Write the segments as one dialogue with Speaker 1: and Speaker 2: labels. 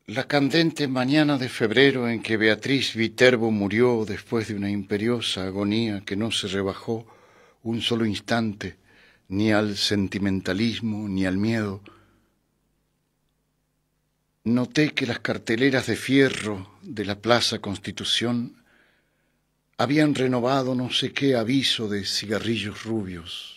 Speaker 1: La candente mañana de febrero en que Beatriz Viterbo murió después de una imperiosa agonía que no se rebajó un solo instante ni al sentimentalismo ni al miedo, noté que las carteleras de fierro de la Plaza Constitución habían renovado no sé qué aviso de cigarrillos rubios.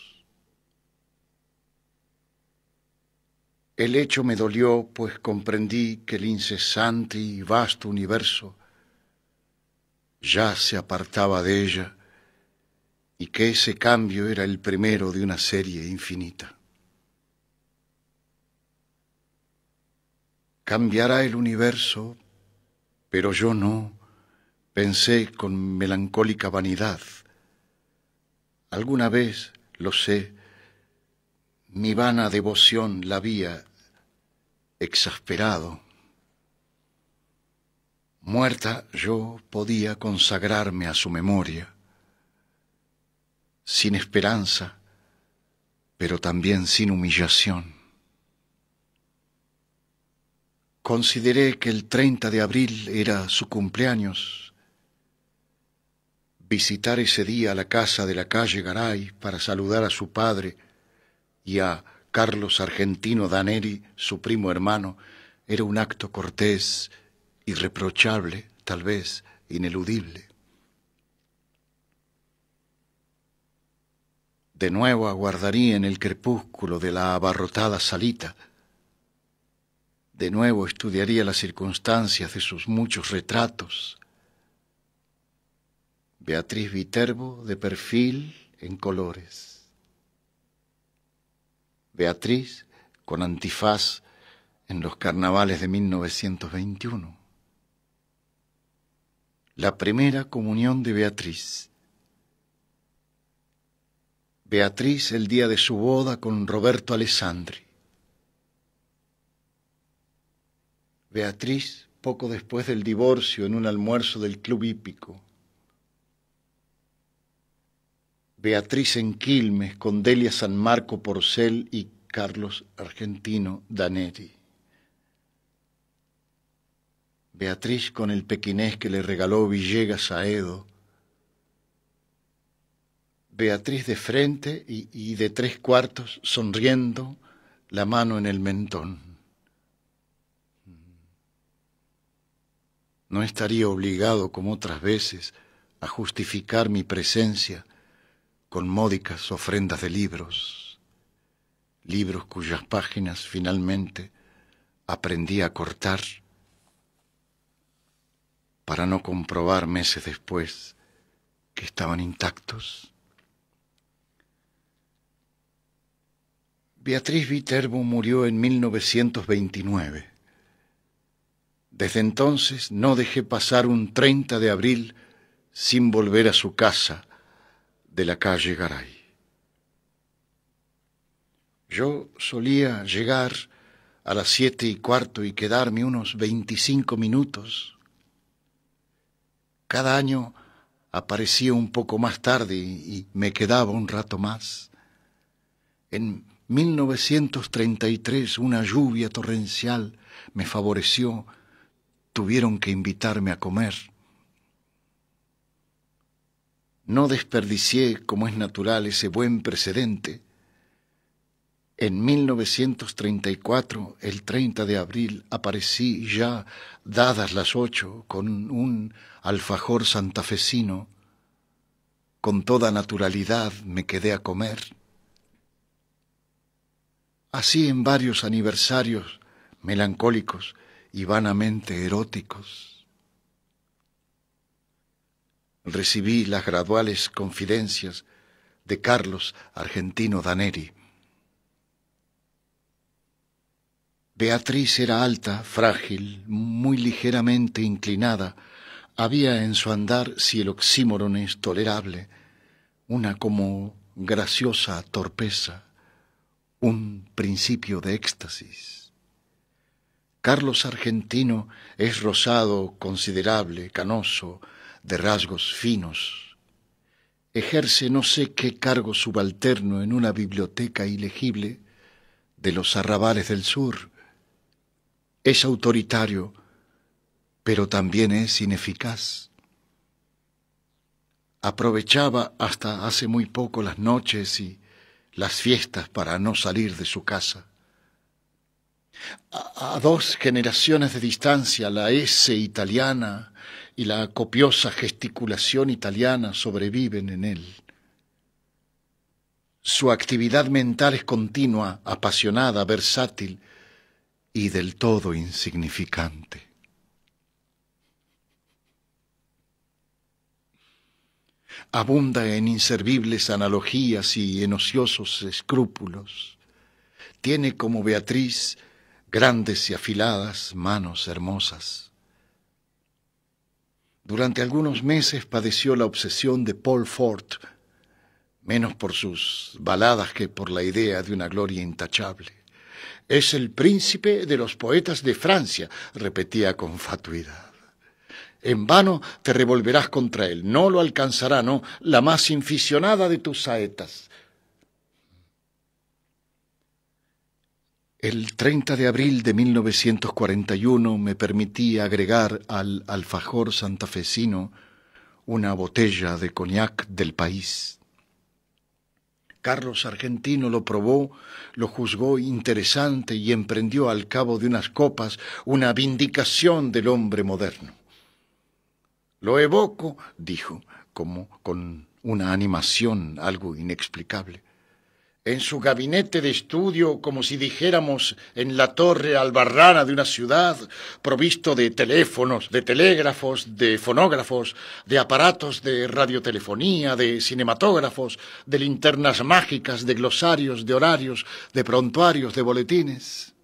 Speaker 1: El hecho me dolió, pues comprendí que el incesante y vasto universo ya se apartaba de ella y que ese cambio era el primero de una serie infinita. Cambiará el universo, pero yo no, pensé con melancólica vanidad. Alguna vez, lo sé, mi vana devoción la había exasperado. Muerta yo podía consagrarme a su memoria, sin esperanza, pero también sin humillación. Consideré que el 30 de abril era su cumpleaños. Visitar ese día la casa de la calle Garay para saludar a su padre y a Carlos Argentino Daneri, su primo hermano, era un acto cortés, irreprochable, tal vez ineludible. De nuevo aguardaría en el crepúsculo de la abarrotada salita. De nuevo estudiaría las circunstancias de sus muchos retratos. Beatriz Viterbo de perfil en colores. Beatriz con antifaz en los carnavales de 1921. La primera comunión de Beatriz. Beatriz el día de su boda con Roberto Alessandri. Beatriz poco después del divorcio en un almuerzo del Club Hípico. Beatriz en Quilmes con Delia San Marco Porcel y Carlos Argentino Daneri. Beatriz con el pequinés que le regaló Villegas a Edo. Beatriz de frente y de 3/4 sonriendo, la mano en el mentón. No estaría obligado, como otras veces, a justificar mi presencia con módicas ofrendas de libros, libros cuyas páginas finalmente aprendí a cortar para no comprobar meses después que estaban intactos. Beatriz Viterbo murió en 1929. Desde entonces no dejé pasar un 30 de abril sin volver a su casa de la calle Garay. Yo solía llegar a las 7:15 y quedarme unos 25 minutos. Cada año aparecía un poco más tarde y me quedaba un rato más. En 1933 una lluvia torrencial me favoreció. Tuvieron que invitarme a comer. No desperdicié, como es natural, ese buen precedente. En 1934, el 30 de abril, aparecí ya, dadas las 8, con un alfajor santafesino. Con toda naturalidad me quedé a comer. Así en varios aniversarios melancólicos y vanamente eróticos. Recibí las graduales confidencias de Carlos Argentino Daneri. Beatriz era alta, frágil, muy ligeramente inclinada. Había en su andar, si el oxímoron es tolerable, una como graciosa torpeza, un principio de éxtasis. Carlos Argentino es rosado, considerable, canoso, de rasgos finos. Ejerce no sé qué cargo subalterno en una biblioteca ilegible de los arrabales del sur. Es autoritario, pero también es ineficaz. Aprovechaba hasta hace muy poco las noches y las fiestas para no salir de su casa. A 2 generaciones de distancia, la S italiana y la copiosa gesticulación italiana sobreviven en él. Su actividad mental es continua, apasionada, versátil y del todo insignificante. Abunda en inservibles analogías y en ociosos escrúpulos. Tiene como Beatriz grandes y afiladas manos hermosas. Durante algunos meses padeció la obsesión de Paul Fort, menos por sus baladas que por la idea de una gloria intachable. Es el príncipe de los poetas de Francia, repetía con fatuidad. En vano te revolverás contra él, no lo alcanzará, no, la más inficionada de tus saetas. El 30 de abril de 1941 me permití agregar al alfajor santafesino una botella de coñac del país. Carlos Argentino lo probó, lo juzgó interesante y emprendió al cabo de unas copas una vindicación del hombre moderno. Lo evoco, dijo, como con una animación algo inexplicable. En su gabinete de estudio, como si dijéramos en la torre albarrana de una ciudad, provisto de teléfonos, de telégrafos, de fonógrafos, de aparatos de radiotelefonía, de cinematógrafos, de linternas mágicas, de glosarios, de horarios, de prontuarios, de boletines.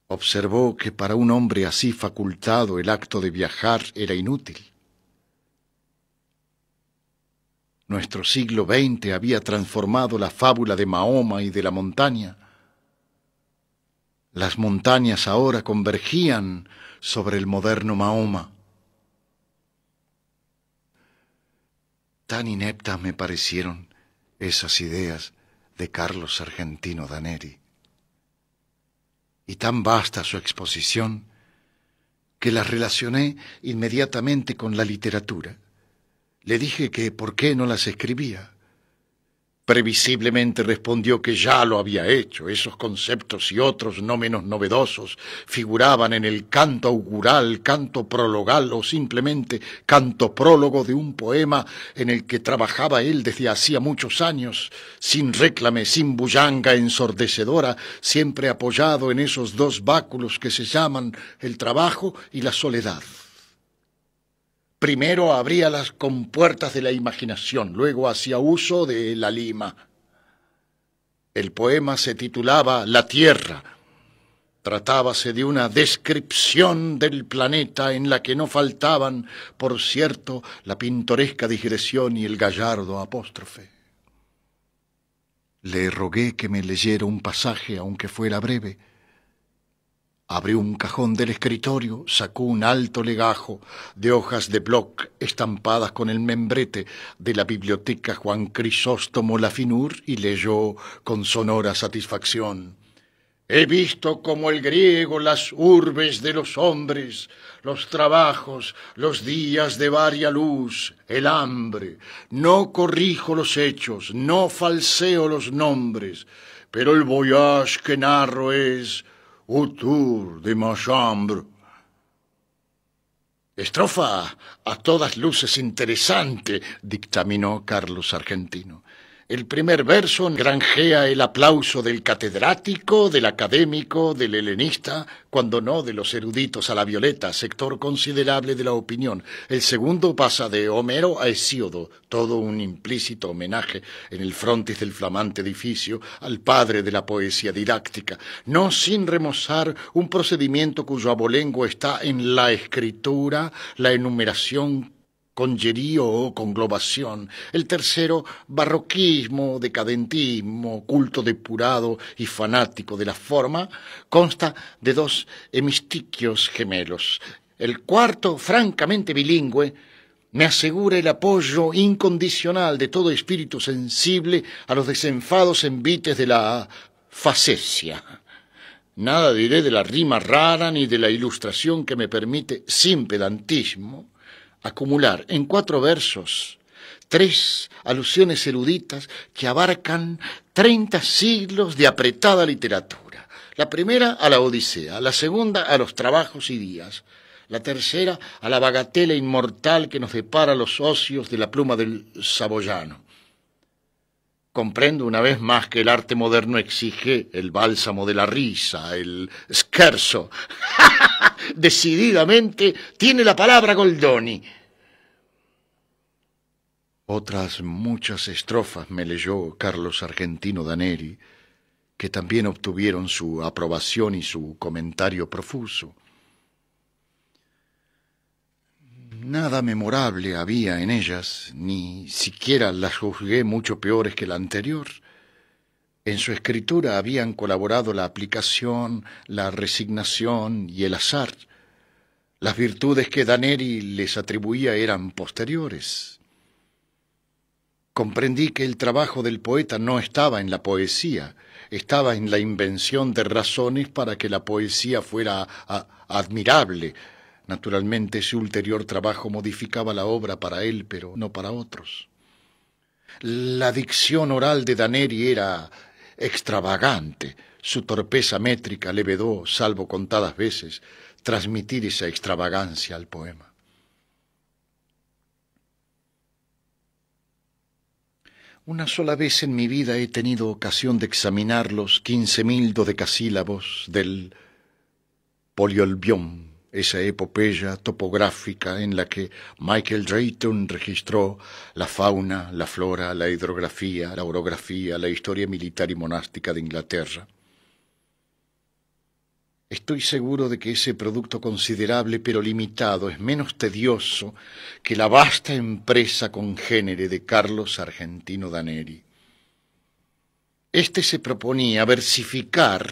Speaker 1: Observó que para un hombre así facultado el acto de viajar era inútil. Nuestro siglo XX había transformado la fábula de Mahoma y de la montaña. Las montañas ahora convergían sobre el moderno Mahoma. Tan ineptas me parecieron esas ideas de Carlos Argentino Daneri, y tan vasta su exposición, que las relacioné inmediatamente con la literatura. Le dije que por qué no las escribía. Previsiblemente respondió que ya lo había hecho. Esos conceptos y otros no menos novedosos figuraban en el canto augural, canto prologal o simplemente canto prólogo de un poema en el que trabajaba él desde hacía muchos años, sin réclame, sin bullanga ensordecedora, siempre apoyado en esos 2 báculos que se llaman el trabajo y la soledad. Primero abría las compuertas de la imaginación, luego hacía uso de la lima. El poema se titulaba La Tierra. Tratábase de una descripción del planeta en la que no faltaban, por cierto, la pintoresca digresión y el gallardo apóstrofe. Le rogué que me leyera un pasaje, aunque fuera breve. Abrió un cajón del escritorio, sacó un alto legajo de hojas de bloc estampadas con el membrete de la biblioteca Juan Crisóstomo Lafinur y leyó con sonora satisfacción. He visto como el griego las urbes de los hombres, los trabajos, los días de varia luz, el hambre. No corrijo los hechos, no falseo los nombres, pero el voyage que narro es autour de ma chambre. Estrofa a todas luces interesante, dictaminó Carlos Argentino. El primer verso granjea el aplauso del catedrático, del académico, del helenista, cuando no de los eruditos a la Violeta, sector considerable de la opinión. El segundo pasa de Homero a Hesíodo, todo un implícito homenaje en el frontis del flamante edificio al padre de la poesía didáctica, no sin remozar un procedimiento cuyo abolengo está en la escritura, la enumeración, conjerío o conglobación. El tercero, barroquismo, decadentismo, culto depurado y fanático de la forma, consta de 2 hemistiquios gemelos. El cuarto, francamente bilingüe, me asegura el apoyo incondicional de todo espíritu sensible a los desenfados envites de la facesia. Nada diré de la rima rara ni de la ilustración que me permite, sin pedantismo, acumular en 4 versos 3 alusiones eruditas que abarcan 30 siglos de apretada literatura. La primera a la Odisea, la segunda a los trabajos y días, la tercera a la bagatela inmortal que nos depara los ocios de la pluma del saboyano. Comprendo una vez más que el arte moderno exige el bálsamo de la risa, el scherzo. Decididamente tiene la palabra Goldoni. Otras muchas estrofas me leyó Carlos Argentino Daneri, que también obtuvieron su aprobación y su comentario profuso. Nada memorable había en ellas, ni siquiera las juzgué mucho peores que la anterior. En su escritura habían colaborado la aplicación, la resignación y el azar. Las virtudes que Daneri les atribuía eran posteriores. Comprendí que el trabajo del poeta no estaba en la poesía, estaba en la invención de razones para que la poesía fuera admirable. Naturalmente, su ulterior trabajo modificaba la obra para él, pero no para otros. La dicción oral de Daneri era extravagante. Su torpeza métrica le vedó, salvo contadas veces, transmitir esa extravagancia al poema. Una sola vez en mi vida he tenido ocasión de examinar los 15.000 dodecasílabos del Poliolbion, esa epopeya topográfica en la que Michael Drayton registró la fauna, la flora, la hidrografía, la orografía, la historia militar y monástica de Inglaterra. Estoy seguro de que ese producto considerable pero limitado es menos tedioso que la vasta empresa congénere de Carlos Argentino Daneri. Este se proponía versificar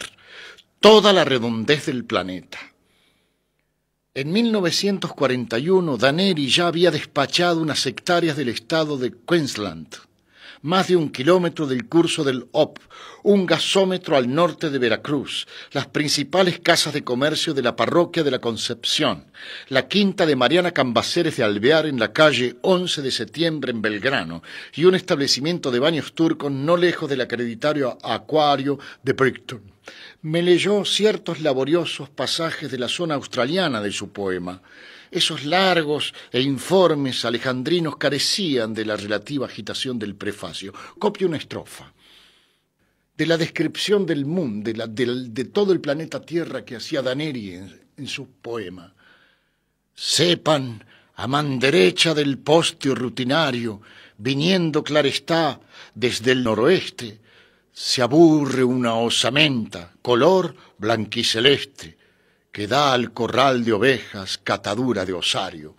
Speaker 1: toda la redondez del planeta. En 1941, Daneri ya había despachado unas hectáreas del estado de Queensland, más de 1 kilómetro del curso del Ob, un gasómetro al norte de Veracruz, las principales casas de comercio de la parroquia de la Concepción, la quinta de Mariana Cambaceres de Alvear en la calle 11 de septiembre en Belgrano y un establecimiento de baños turcos no lejos del acreditario acuario de Brighton. Me leyó ciertos laboriosos pasajes de la zona australiana de su poema. Esos largos e informes alejandrinos carecían de la relativa agitación del prefacio. Copio una estrofa. De la descripción del mundo, de todo el planeta Tierra que hacía Daneri en su poema. Sepan, a man derecha del postio rutinario, viniendo clarestá desde el noroeste, se aburre una osamenta, color blanquiceleste, que da al corral de ovejas catadura de osario.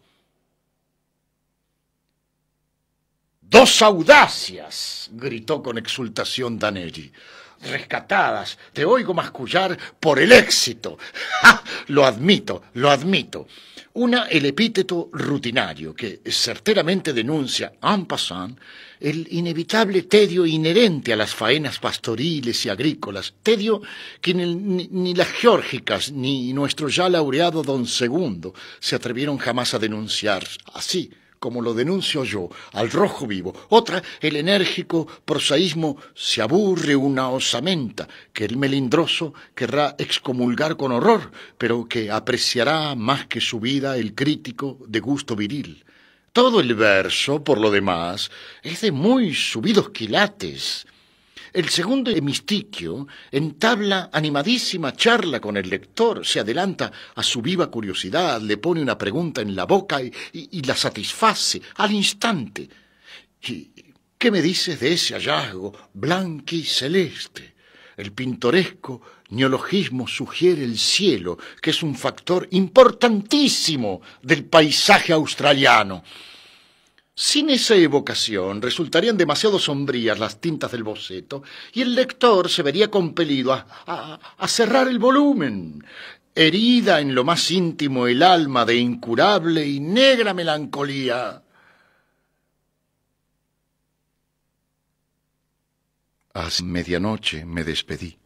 Speaker 1: ¡Dos audacias!, gritó con exultación Daneri. Rescatadas, te oigo mascullar por el éxito. ¡Ja! Lo admito, lo admito. Una, el epíteto rutinario, que certeramente denuncia, en passant, el inevitable tedio inherente a las faenas pastoriles y agrícolas, tedio que ni las geórgicas ni nuestro ya laureado don Segundo se atrevieron jamás a denunciar así, como lo denuncio yo, al rojo vivo. Otra, el enérgico prosaísmo se aburre una osamenta, que el melindroso querrá excomulgar con horror, pero que apreciará más que su vida el crítico de gusto viril. Todo el verso, por lo demás, es de muy subidos quilates. El segundo hemistiquio entabla animadísima charla con el lector, se adelanta a su viva curiosidad, le pone una pregunta en la boca y la satisface al instante. ¿Y qué me dices de ese hallazgo blanquiceleste? El pintoresco neologismo sugiere el cielo, que es un factor importantísimo del paisaje australiano. Sin esa evocación resultarían demasiado sombrías las tintas del boceto y el lector se vería compelido a cerrar el volumen, herida en lo más íntimo el alma de incurable y negra melancolía. A medianoche me despedí.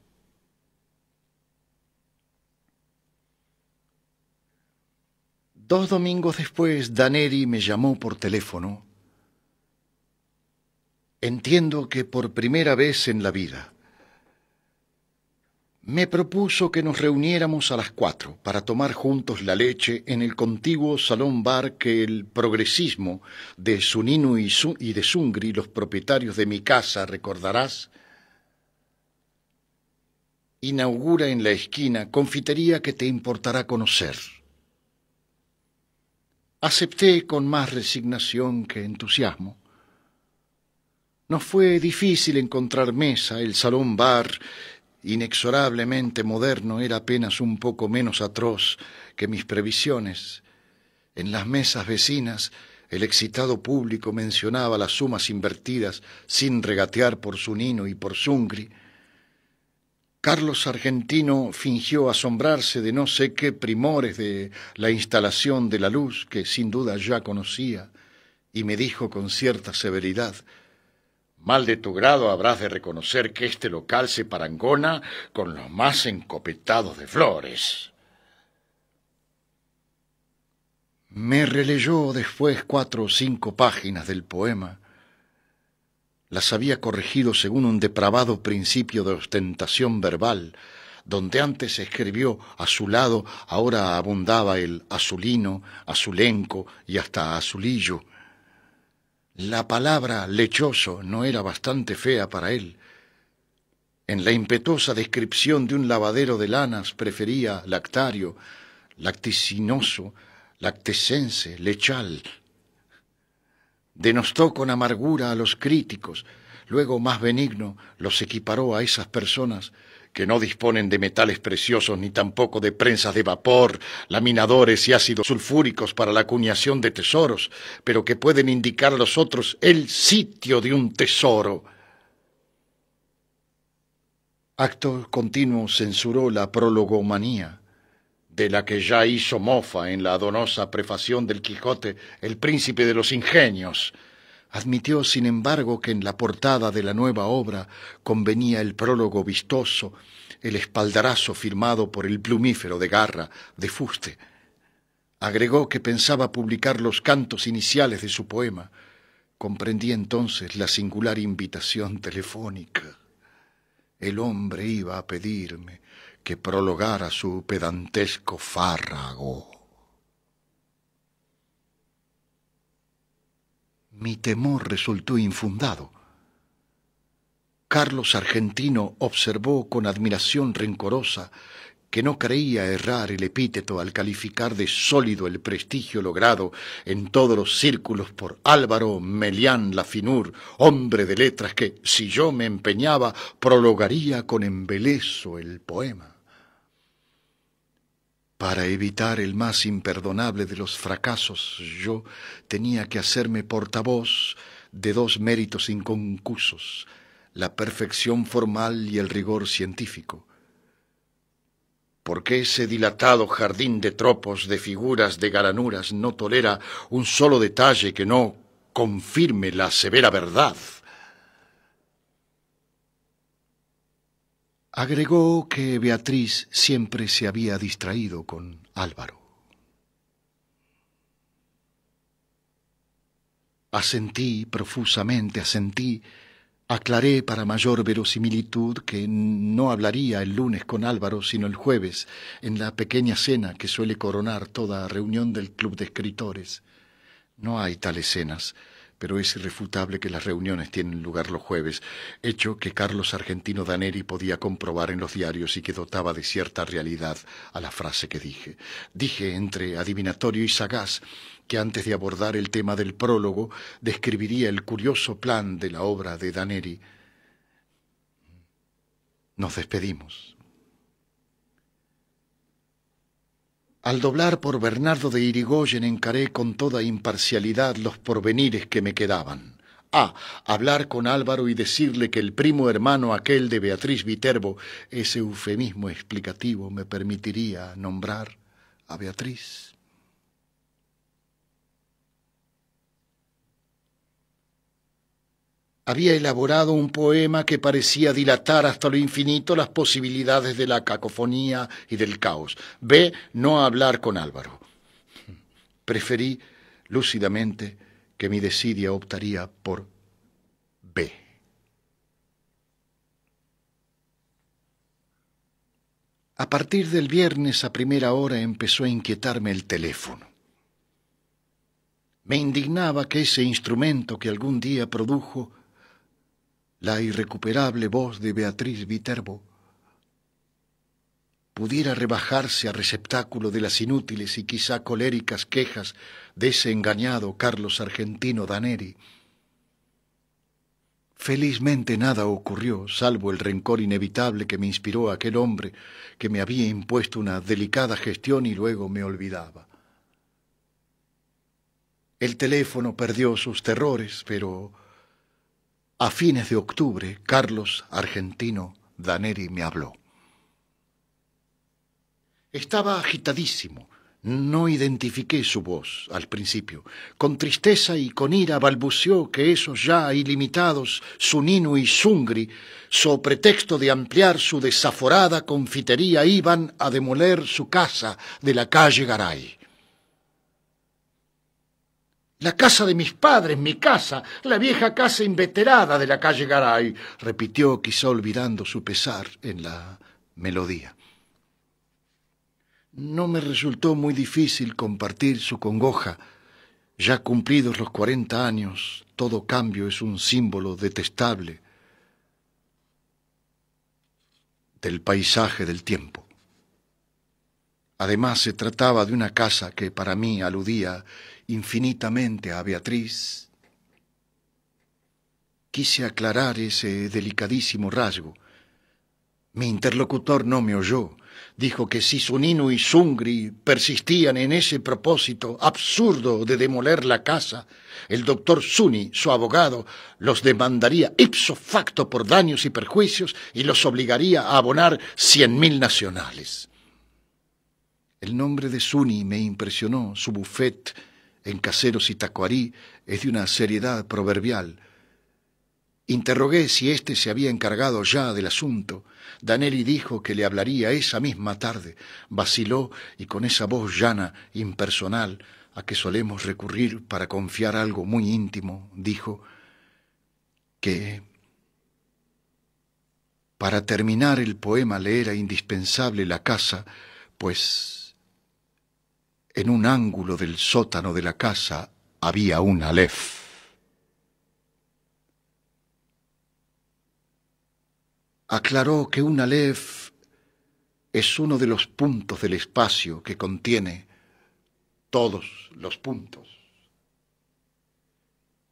Speaker 1: 2 domingos después, Daneri me llamó por teléfono. Entiendo que por primera vez en la vida. Me propuso que nos reuniéramos a las 4 para tomar juntos la leche en el contiguo salón bar que el progresismo de Zunino y de Zungri, los propietarios de mi casa, recordarás, inaugura en la esquina, confitería que te importará conocer. Acepté con más resignación que entusiasmo. Nos fue difícil encontrar mesa, el salón bar, inexorablemente moderno, era apenas un poco menos atroz que mis previsiones. En las mesas vecinas, el excitado público mencionaba las sumas invertidas sin regatear por Zunino y por Zungri. Carlos Argentino fingió asombrarse de no sé qué primores de la instalación de la luz, que sin duda ya conocía, y me dijo con cierta severidad: «Mal de tu grado habrás de reconocer que este local se parangona con los más encopetados de Flores». Me releyó después 4 o 5 páginas del poema. Las había corregido según un depravado principio de ostentación verbal. Donde antes escribió azulado, ahora abundaba el azulino, azulenco y hasta azulillo. La palabra lechoso no era bastante fea para él. En la impetuosa descripción de un lavadero de lanas prefería lactario, lacticinoso, lactescense, lechal. Denostó con amargura a los críticos, luego más benigno los equiparó a esas personas que no disponen de metales preciosos ni tampoco de prensas de vapor, laminadores y ácidos sulfúricos para la acuñación de tesoros, pero que pueden indicar a los otros el sitio de un tesoro. Acto continuo censuró la prologomanía, de la que ya hizo mofa en la donosa prefación del Quijote el príncipe de los ingenios. Admitió, sin embargo, que en la portada de la nueva obra convenía el prólogo vistoso, el espaldarazo firmado por el plumífero de garra de fuste. Agregó que pensaba publicar los cantos iniciales de su poema. Comprendí entonces la singular invitación telefónica. El hombre iba a pedirme que prologara su pedantesco fárrago. Mi temor resultó infundado. Carlos Argentino observó con admiración rencorosa que no creía errar el epíteto al calificar de sólido el prestigio logrado en todos los círculos por Álvaro Melián Lafinur, hombre de letras que, si yo me empeñaba, prologaría con embeleso el poema. Para evitar el más imperdonable de los fracasos, yo tenía que hacerme portavoz de 2 méritos inconcusos: la perfección formal y el rigor científico. Porque ese dilatado jardín de tropos, de figuras, de garanuras, no tolera un solo detalle que no confirme la severa verdad. Agregó que Beatriz siempre se había distraído con Álvaro. Asentí, profusamente asentí. Aclaré para mayor verosimilitud que no hablaría el lunes con Álvaro, sino el jueves, en la pequeña cena que suele coronar toda reunión del club de escritores. No hay tales cenas, pero es irrefutable que las reuniones tienen lugar los jueves, hecho que Carlos Argentino Daneri podía comprobar en los diarios y que dotaba de cierta realidad a la frase que dije. Dije, entre adivinatorio y sagaz, que antes de abordar el tema del prólogo, describiría el curioso plan de la obra de Daneri. Nos despedimos. Al doblar por Bernardo de Irigoyen encaré con toda imparcialidad los porvenires que me quedaban. Hablar con Álvaro y decirle que el primo hermano aquel de Beatriz Viterbo, ese eufemismo explicativo me permitiría nombrar a Beatriz. Había elaborado un poema que parecía dilatar hasta lo infinito las posibilidades de la cacofonía y del caos. No hablar con Álvaro. preferí lúcidamente que mi desidia optaría por B. A partir del viernes a primera hora empezó a inquietarme el teléfono. Me indignaba que ese instrumento que algún día produjo la irrecuperable voz de Beatriz Viterbo pudiera rebajarse a receptáculo de las inútiles y quizá coléricas quejas de ese engañado Carlos Argentino Daneri. Felizmente nada ocurrió, salvo el rencor inevitable que me inspiró aquel hombre que me había impuesto una delicada gestión y luego me olvidaba. El teléfono perdió sus terrores, pero a fines de octubre Carlos Argentino Daneri me habló. Estaba agitadísimo. No identifiqué su voz al principio. Con tristeza y con ira balbuceó que esos ya ilimitados Zunino y Zungri, so pretexto de ampliar su desaforada confitería, iban a demoler su casa de la calle Garay. La casa de mis padres, mi casa, la vieja casa inveterada de la calle Garay, repitió quizá olvidando su pesar en la melodía. No me resultó muy difícil compartir su congoja. Ya cumplidos los 40 años, todo cambio es un símbolo detestable del paisaje del tiempo. Además, se trataba de una casa que para mí aludía infinitamente a Beatriz. Quise aclarar ese delicadísimo rasgo. Mi interlocutor no me oyó. Dijo que si Zunino y Zungri persistían en ese propósito absurdo de demoler la casa, el doctor Zuni, su abogado, los demandaría ipso facto por daños y perjuicios y los obligaría a abonar 100.000 nacionales. El nombre de Zuni me impresionó. Su buffet en Caseros y Tacuarí es de una seriedad proverbial. Interrogué si éste se había encargado ya del asunto. Daneri dijo que le hablaría esa misma tarde. Vaciló y con esa voz llana, impersonal, a que solemos recurrir para confiar algo muy íntimo, dijo que para terminar el poema le era indispensable la casa, pues en un ángulo del sótano de la casa había un Aleph. Aclaró que un Aleph es uno de los puntos del espacio que contiene todos los puntos.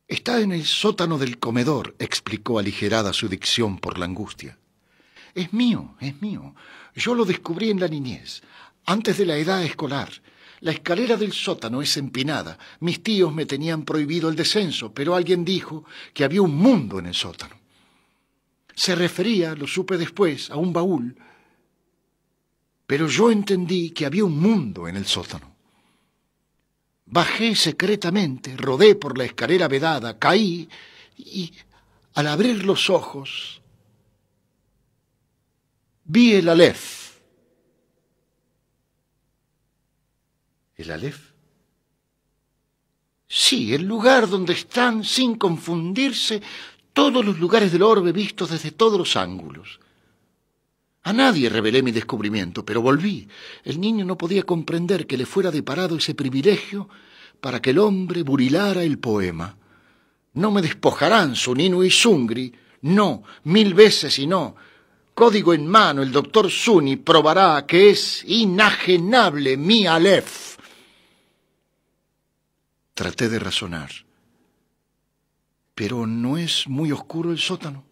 Speaker 1: Está en el sótano del comedor, explicó aligerada su dicción por la angustia. Es mío, es mío. Yo lo descubrí en la niñez, antes de la edad escolar. La escalera del sótano es empinada. Mis tíos me tenían prohibido el descenso, pero alguien dijo que había un mundo en el sótano. Se refería, lo supe después, a un baúl, pero yo entendí que había un mundo en el sótano. Bajé secretamente, rodé por la escalera vedada, caí y, al abrir los ojos, vi el Aleph. ¿El Aleph? Sí, el lugar donde están, sin confundirse, todos los lugares del orbe vistos desde todos los ángulos. A nadie revelé mi descubrimiento, pero volví. El niño no podía comprender que le fuera deparado ese privilegio para que el hombre burilara el poema. No me despojarán Zunino y Zungri. No, 1000 veces y no. Código en mano, el doctor Zuni probará que es inajenable mi Aleph. Traté de razonar. Pero ¿no es muy oscuro el sótano?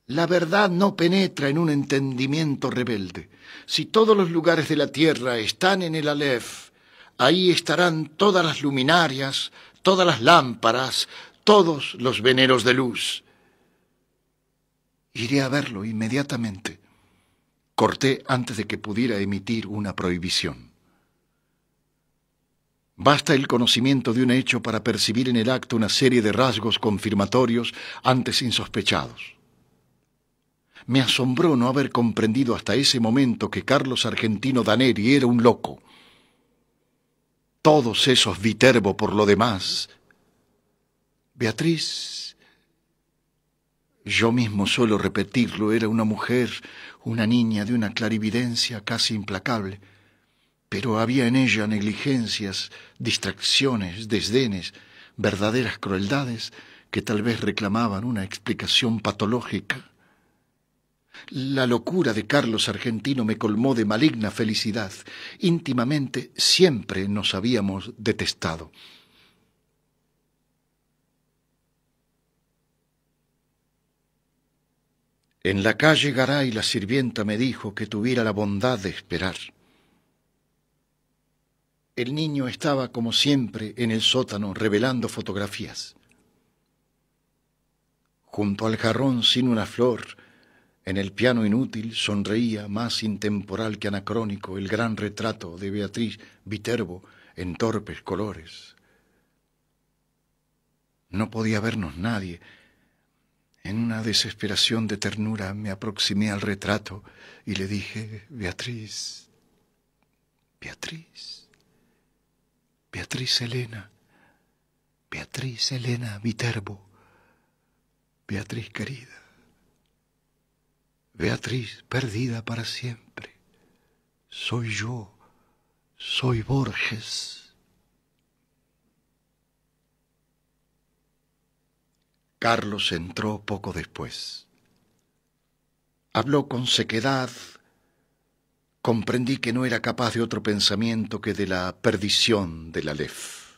Speaker 1: La verdad no penetra en un entendimiento rebelde. Si todos los lugares de la tierra están en el Aleph, ahí estarán todas las luminarias, todas las lámparas, todos los veneros de luz. Iré a verlo inmediatamente. Corté antes de que pudiera emitir una prohibición. Basta el conocimiento de un hecho para percibir en el acto una serie de rasgos confirmatorios antes insospechados. Me asombró no haber comprendido hasta ese momento que Carlos Argentino Daneri era un loco. todos esos Viterbo por lo demás. Beatriz, yo mismo suelo repetirlo, era una mujer, una niña de una clarividencia casi implacable, pero había en ella negligencias, distracciones, desdenes, verdaderas crueldades que tal vez reclamaban una explicación patológica. La locura de Carlos Argentino me colmó de maligna felicidad. Íntimamente siempre nos habíamos detestado. En la calle Garay la sirvienta me dijo que tuviera la bondad de esperar. El niño estaba como siempre en el sótano revelando fotografías. Junto al jarrón sin una flor, en el piano inútil, sonreía, más intemporal que anacrónico, el gran retrato de Beatriz Viterbo en torpes colores. No podía vernos nadie. En una desesperación de ternura me aproximé al retrato y le dije: Beatriz, Beatriz, Beatriz Elena Viterbo, Beatriz querida. Beatriz, perdida para siempre. Soy yo, soy Borges. Carlos entró poco después. Habló con sequedad. Comprendí que no era capaz de otro pensamiento que de la perdición de la Aleph.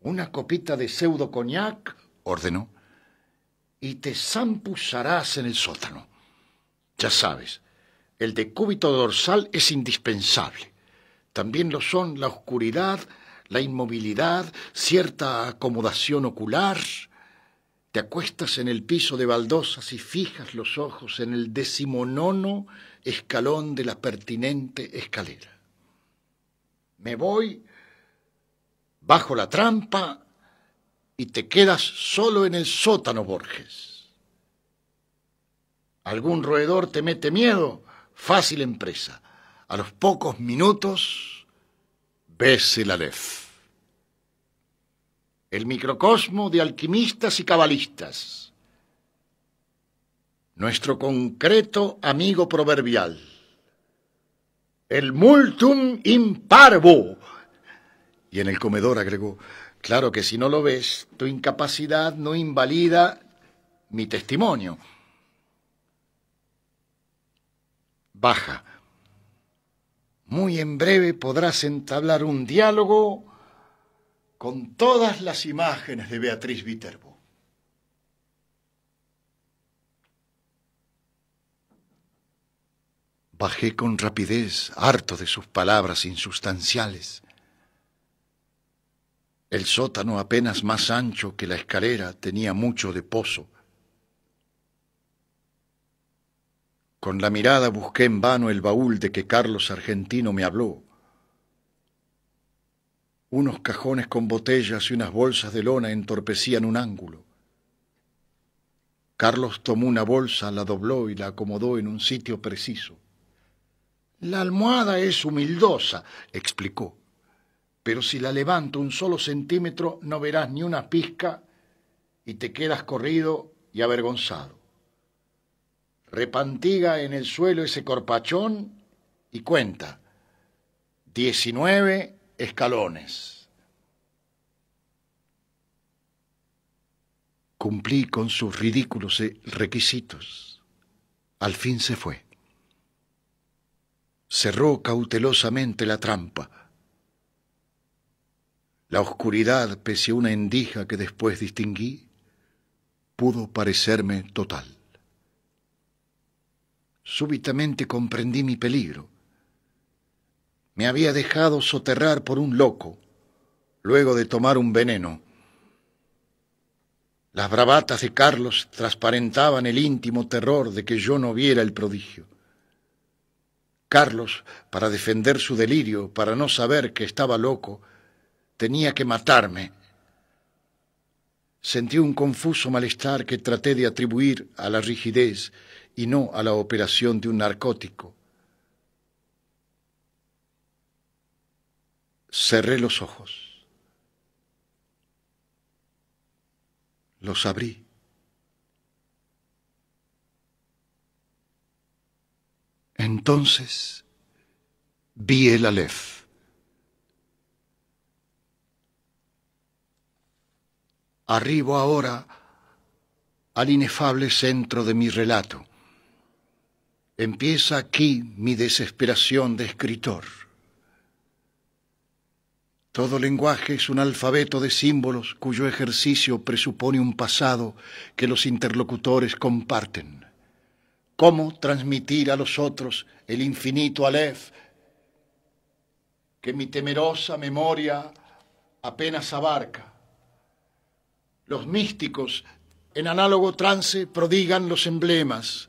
Speaker 1: «Una copita de pseudo coñac», ordenó, «y te zampuzarás en el sótano. Ya sabes, el decúbito dorsal es indispensable. También lo son la oscuridad, la inmovilidad, cierta acomodación ocular. Te acuestas en el piso de baldosas y fijas los ojos en el 19º escalón de la pertinente escalera. Me voy, bajo la trampa y te quedas solo en el sótano, Borges. ¿Algún roedor te mete miedo? Fácil empresa. A los pocos minutos ves el Aleph. El microcosmo de alquimistas y cabalistas. Nuestro concreto amigo proverbial. El multum in parvo. Y en el comedor agregó: claro que si no lo ves, tu incapacidad no invalida mi testimonio. Baja. Muy en breve podrás entablar un diálogo con todas las imágenes de Beatriz Viterbo. Bajé con rapidez, harto de sus palabras insustanciales. El sótano, apenas más ancho que la escalera, tenía mucho de pozo. Con la mirada busqué en vano el baúl de que Carlos Argentino me habló. Unos cajones con botellas y unas bolsas de lona entorpecían un ángulo. Carlos tomó una bolsa, la dobló y la acomodó en un sitio preciso. La almohada es humildosa, explicó, pero si la levanto un solo centímetro no verás ni una pizca y te quedas corrido y avergonzado. Repantiga en el suelo ese corpachón y cuenta: 19 escalones. Cumplí con sus ridículos requisitos. Al fin se fue. Cerró cautelosamente la trampa. La oscuridad, pese a una endija que después distinguí, pudo parecerme total. Súbitamente comprendí mi peligro. Me había dejado soterrar por un loco, luego de tomar un veneno. Las bravatas de Carlos transparentaban el íntimo terror de que yo no viera el prodigio. Carlos, para defender su delirio, para no saber que estaba loco, tenía que matarme. Sentí un confuso malestar que traté de atribuir a la rigidez y no a la operación de un narcótico. Cerré los ojos. Los abrí. Entonces vi el Aleph. Arribo ahora al inefable centro de mi relato. Empieza aquí mi desesperación de escritor. Todo lenguaje es un alfabeto de símbolos cuyo ejercicio presupone un pasado que los interlocutores comparten. ¿Cómo transmitir a los otros el infinito Aleph que mi temerosa memoria apenas abarca? Los místicos en análogo trance prodigan los emblemas.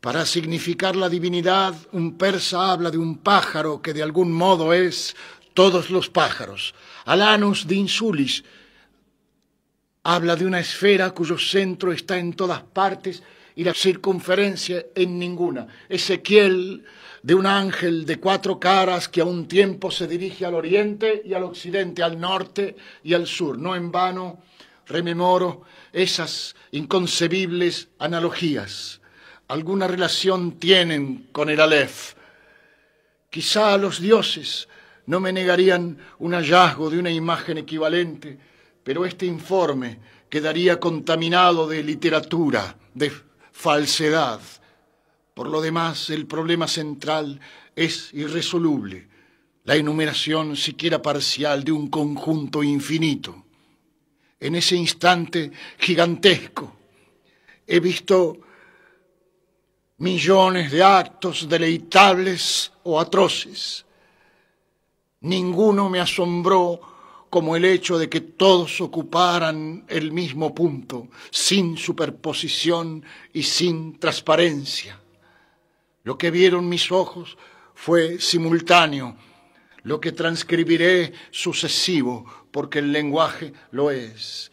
Speaker 1: Para significar la divinidad, un persa habla de un pájaro que de algún modo es todos los pájaros. Alanus de Insulis habla de una esfera cuyo centro está en todas partes y la circunferencia en ninguna. Ezequiel de un ángel de 4 caras que a un tiempo se dirige al oriente y al occidente, al norte y al sur. No en vano rememoro esas inconcebibles analogías. Alguna relación tienen con el Aleph. Quizá los dioses no me negarían un hallazgo de una imagen equivalente, pero este informe quedaría contaminado de literatura, de falsedad. Por lo demás, el problema central es irresoluble, la enumeración siquiera parcial de un conjunto infinito. En ese instante gigantesco he visto millones de actos deleitables o atroces. Ninguno me asombró como el hecho de que todos ocuparan el mismo punto, sin superposición y sin transparencia. Lo que vieron mis ojos fue simultáneo, lo que transcribiré sucesivo, porque el lenguaje lo es.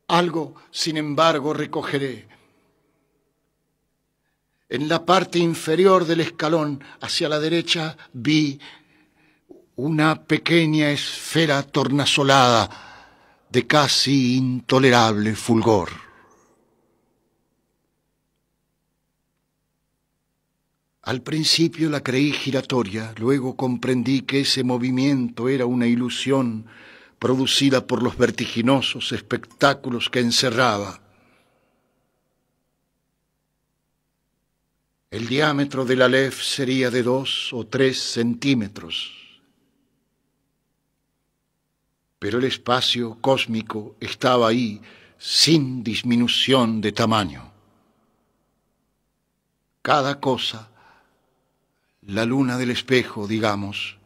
Speaker 1: Algo, sin embargo, recogeré. En la parte inferior del escalón, hacia la derecha, vi una pequeña esfera tornasolada de casi intolerable fulgor. Al principio la creí giratoria, luego comprendí que ese movimiento era una ilusión producida por los vertiginosos espectáculos que encerraba. El diámetro del Aleph sería de 2 o 3 centímetros. Pero el espacio cósmico estaba ahí sin disminución de tamaño. Cada cosa, la luna del espejo, digamos,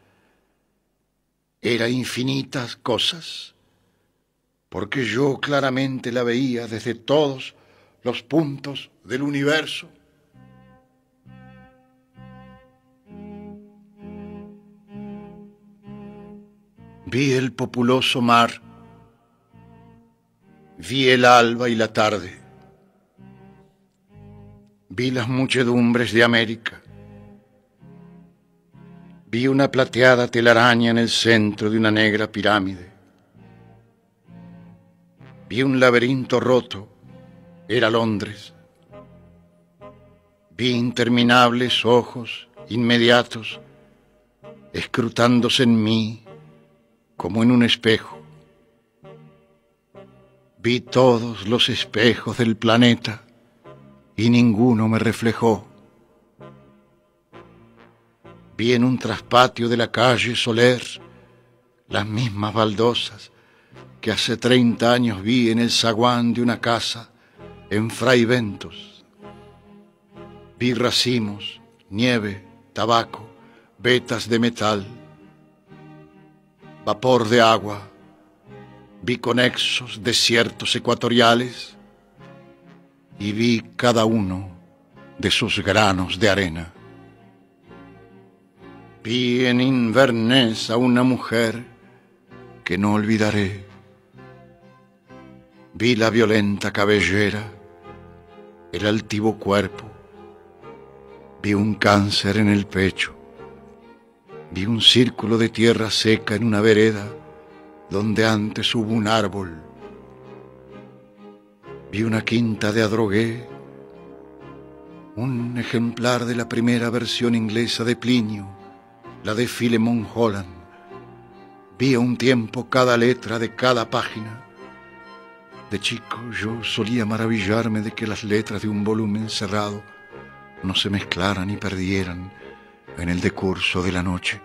Speaker 1: era infinitas cosas, porque yo claramente la veía desde todos los puntos del universo. Vi el populoso mar, vi el alba y la tarde, vi las muchedumbres de América, vi una plateada telaraña en el centro de una negra pirámide, vi un laberinto roto, era Londres, vi interminables ojos inmediatos escrutándose en mí como en un espejo. Vi todos los espejos del planeta y ninguno me reflejó. Vi en un traspatio de la calle Soler las mismas baldosas que hace 30 años vi en el zaguán de una casa en Fray Bentos. Vi racimos, nieve, tabaco, vetas de metal, vapor de agua, vi conexos desiertos ecuatoriales y vi cada uno de sus granos de arena. Vi en Inverness a una mujer que no olvidaré. Vi la violenta cabellera, el altivo cuerpo, vi un cáncer en el pecho, Vi un círculo de tierra seca en una vereda donde antes hubo un árbol. Vi una quinta de adrogué, un ejemplar de la primera versión inglesa de Plinio, la de Philemon Holland. Vi a un tiempo cada letra de cada página. De chico yo solía maravillarme de que las letras de un volumen cerrado no se mezclaran y perdieran en el decurso de la noche.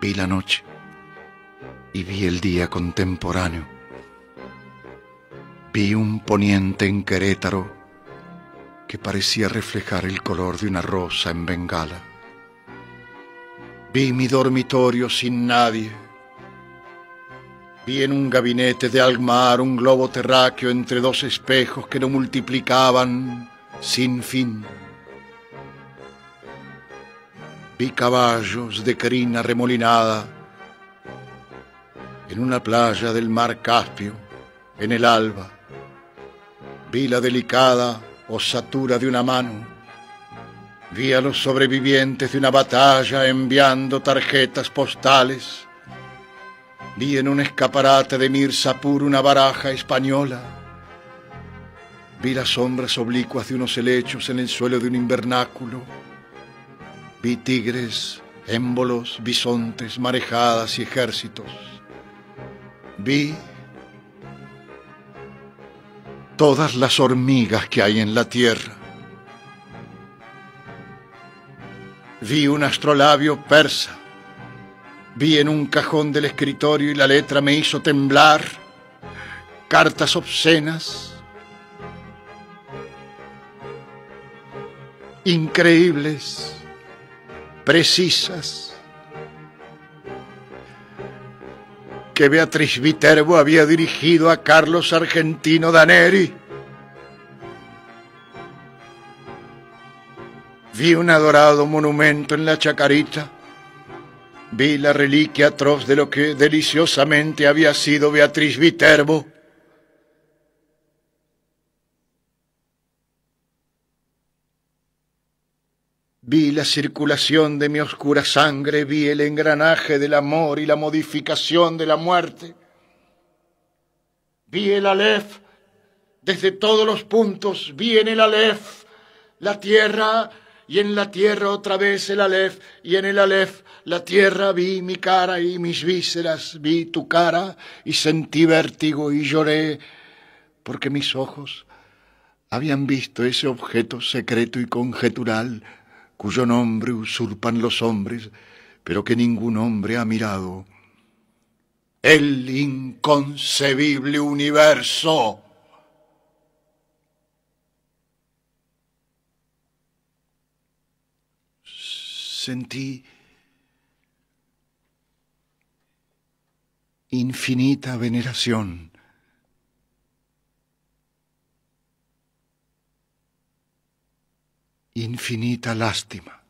Speaker 1: Vi la noche y vi el día contemporáneo. Vi un poniente en Querétaro que parecía reflejar el color de una rosa en Bengala. Vi mi dormitorio sin nadie. Vi en un gabinete de Almar un globo terráqueo entre dos espejos que no multiplicaban sin fin. Vi caballos de crina remolinada en una playa del mar Caspio, en el alba. Vi la delicada osatura de una mano. Vi a los sobrevivientes de una batalla enviando tarjetas postales. Vi en un escaparate de Mirzapur una baraja española. Vi las sombras oblicuas de unos helechos en el suelo de un invernáculo. Vi tigres, émbolos, bisontes, marejadas y ejércitos. Vi todas las hormigas que hay en la tierra. Vi un astrolabio persa. Vi en un cajón del escritorio y la letra me hizo temblar. Cartas obscenas, increíbles, precisas, que Beatriz Viterbo había dirigido a Carlos Argentino Daneri. Vi un adorado monumento en la Chacarita. Vi la reliquia atroz de lo que deliciosamente había sido Beatriz Viterbo. Vi la circulación de mi oscura sangre, vi el engranaje del amor y la modificación de la muerte. Vi el Aleph desde todos los puntos, vi en el Aleph la tierra y en la tierra otra vez el Aleph y en el Aleph la tierra. Vi mi cara y mis vísceras, vi tu cara y sentí vértigo y lloré porque mis ojos habían visto ese objeto secreto y conjetural cuyo nombre usurpan los hombres, pero que ningún hombre ha mirado. El inconcebible universo. Sentí infinita veneración. Infinita lástima.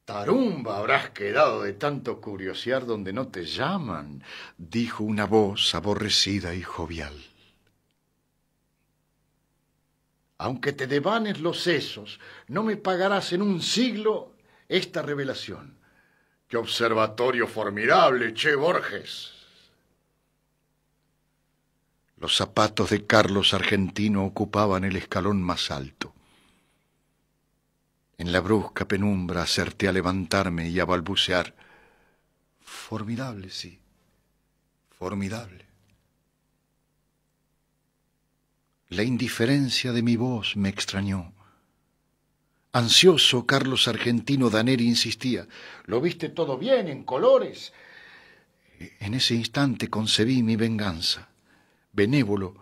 Speaker 1: Tarumba, habrás quedado de tanto curiosear donde no te llaman, dijo una voz aborrecida y jovial. Aunque te devanes los sesos, no me pagarás en un siglo esta revelación. ¡Qué observatorio formidable, Che Borges! Los zapatos de Carlos Argentino ocupaban el escalón más alto. En la brusca penumbra acerté a levantarme y a balbucear. Formidable, sí, formidable. La indiferencia de mi voz me extrañó. Ansioso, Carlos Argentino Daneri insistía. ¿Lo viste todo bien, en colores? En ese instante concebí mi venganza. Benévolo,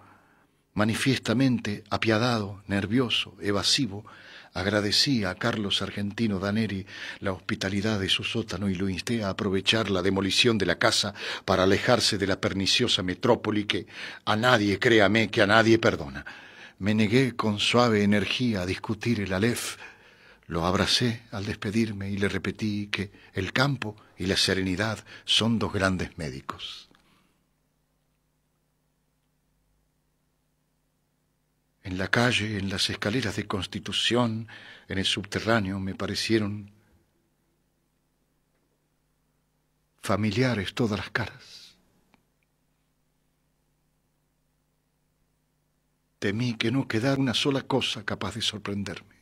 Speaker 1: manifiestamente apiadado, nervioso, evasivo, agradecí a Carlos Argentino Daneri la hospitalidad de su sótano y lo insté a aprovechar la demolición de la casa para alejarse de la perniciosa metrópoli que a nadie, créame, que a nadie perdona. Me negué con suave energía a discutir el Aleph. Lo abracé al despedirme y le repetí que el campo y la serenidad son dos grandes médicos. en la calle, en las escaleras de Constitución, en el subterráneo, me parecieron familiares todas las caras. Temí que no quedara una sola cosa capaz de sorprenderme.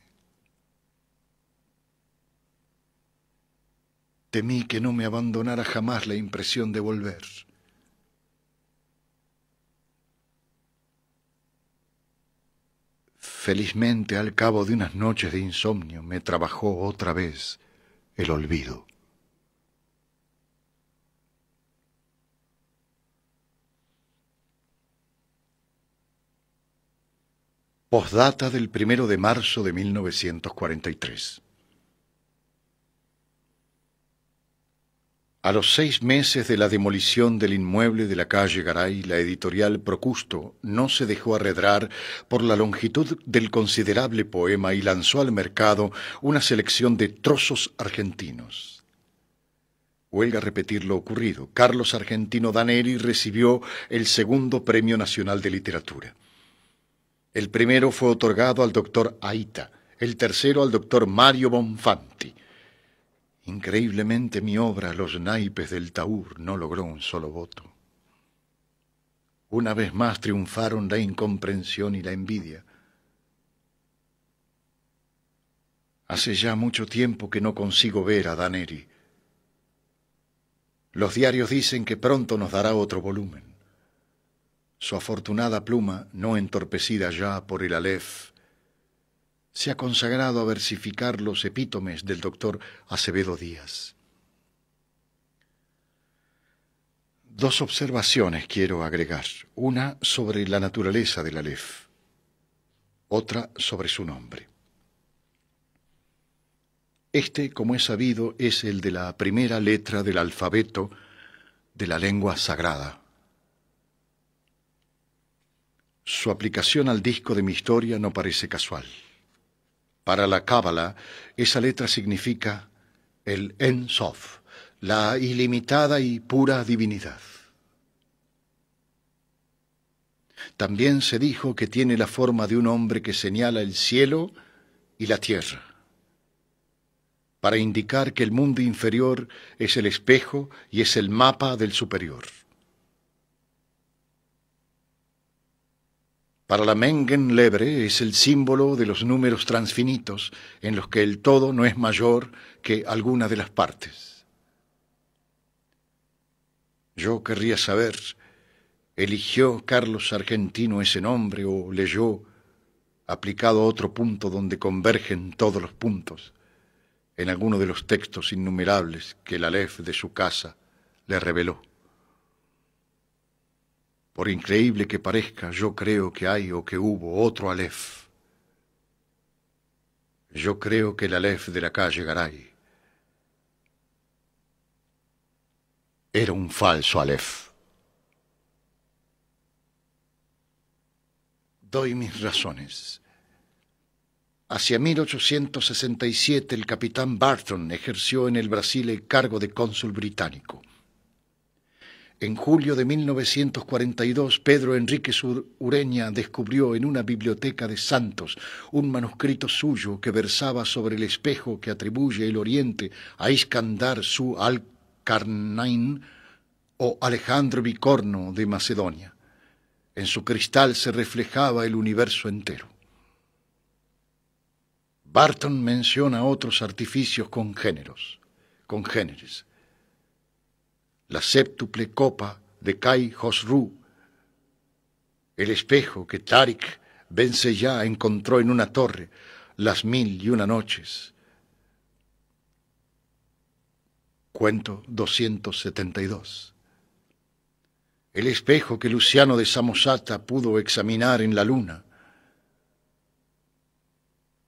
Speaker 1: Temí que no me abandonara jamás la impresión de volver. Felizmente, al cabo de unas noches de insomnio, me trabajó otra vez el olvido. Postdata del 1 de marzo de 1943. A los 6 meses de la demolición del inmueble de la calle Garay, la editorial Procusto no se dejó arredrar por la longitud del considerable poema y lanzó al mercado una selección de trozos argentinos. Huelga repetir lo ocurrido. Carlos Argentino Daneri recibió el segundo Premio Nacional de Literatura. El primero fue otorgado al doctor Aita, el tercero al doctor Mario Bonfanti. Increíblemente mi obra, Los naipes del Taur, no logró un solo voto. Una vez más triunfaron la incomprensión y la envidia. Hace ya mucho tiempo que no consigo ver a Daneri. Los diarios dicen que pronto nos dará otro volumen. Su afortunada pluma, no entorpecida ya por el Aleph, se ha consagrado a versificar los epítomes del doctor Acevedo Díaz. 2 observaciones quiero agregar, una sobre la naturaleza del Aleph, otra sobre su nombre. Este, como es sabido, es el de la primera letra del alfabeto de la lengua sagrada. Su aplicación al disco de mi historia no parece casual. Para la Cábala, esa letra significa el En Sof, la ilimitada y pura divinidad. También se dijo que tiene la forma de un hombre que señala el cielo y la tierra, para indicar que el mundo inferior es el espejo y es el mapa del superior. Para la Mengen Lebre es el símbolo de los números transfinitos en los que el todo no es mayor que alguna de las partes. Yo querría saber, ¿eligió Carlos Argentino ese nombre o leyó, aplicado a otro punto donde convergen todos los puntos, en alguno de los textos innumerables que el Aleph de su casa le reveló? Por increíble que parezca, yo creo que hay o que hubo otro Aleph. Yo creo que el Aleph de la calle Garay era un falso Aleph. Doy mis razones. Hacia 1867 el capitán Barton ejerció en el Brasil el cargo de cónsul británico. En julio de 1942, Pedro Enríquez Ureña descubrió en una biblioteca de Santos un manuscrito suyo que versaba sobre el espejo que atribuye el Oriente a Iskandar su al-Qarnayn o Alejandro Bicorno de Macedonia. En su cristal se reflejaba el universo entero. Barton menciona otros artificios congéneres. La séptuple copa de Kai Khosrou, el espejo que Tariq Ben Seyah encontró en una torre, las 1001 noches. Cuento 272. El espejo que Luciano de Samosata pudo examinar en la luna.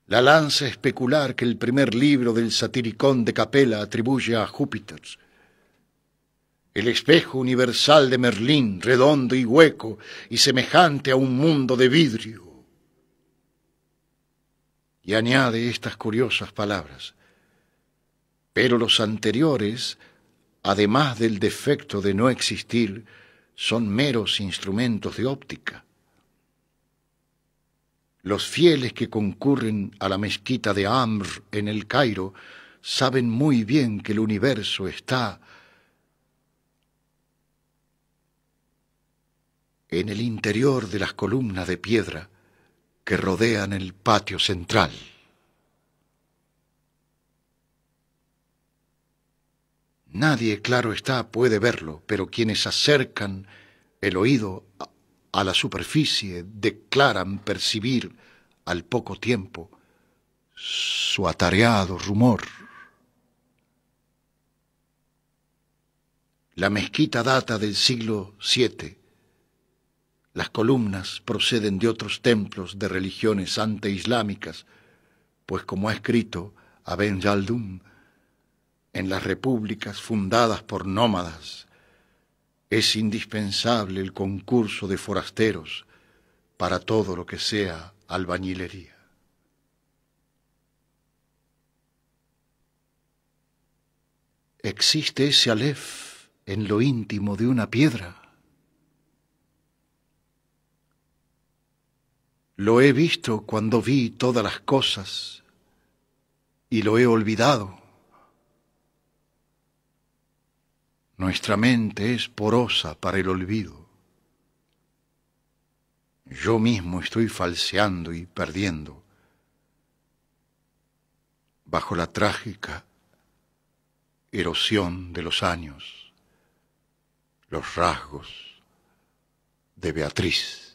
Speaker 1: La lanza especular que el primer libro del Satiricón de Capella atribuye a Júpiter. El espejo universal de Merlín, redondo y hueco y semejante a un mundo de vidrio. Y añade estas curiosas palabras: pero los anteriores, además del defecto de no existir, son meros instrumentos de óptica. Los fieles que concurren a la mezquita de Amr en el Cairo saben muy bien que el universo está en el interior de las columnas de piedra que rodean el patio central. Nadie, claro está, puede verlo, pero quienes acercan el oído a la superficie declaran percibir al poco tiempo su atareado rumor. La mezquita data del siglo VII. Las columnas proceden de otros templos de religiones anteislámicas, pues como ha escrito Ibn Khaldún, en las repúblicas fundadas por nómadas es indispensable el concurso de forasteros para todo lo que sea albañilería. ¿Existe ese alef en lo íntimo de una piedra? Lo he visto cuando vi todas las cosas y lo he olvidado. Nuestra mente es porosa para el olvido. Yo mismo estoy falseando y perdiendo bajo la trágica erosión de los años los rasgos de Beatriz.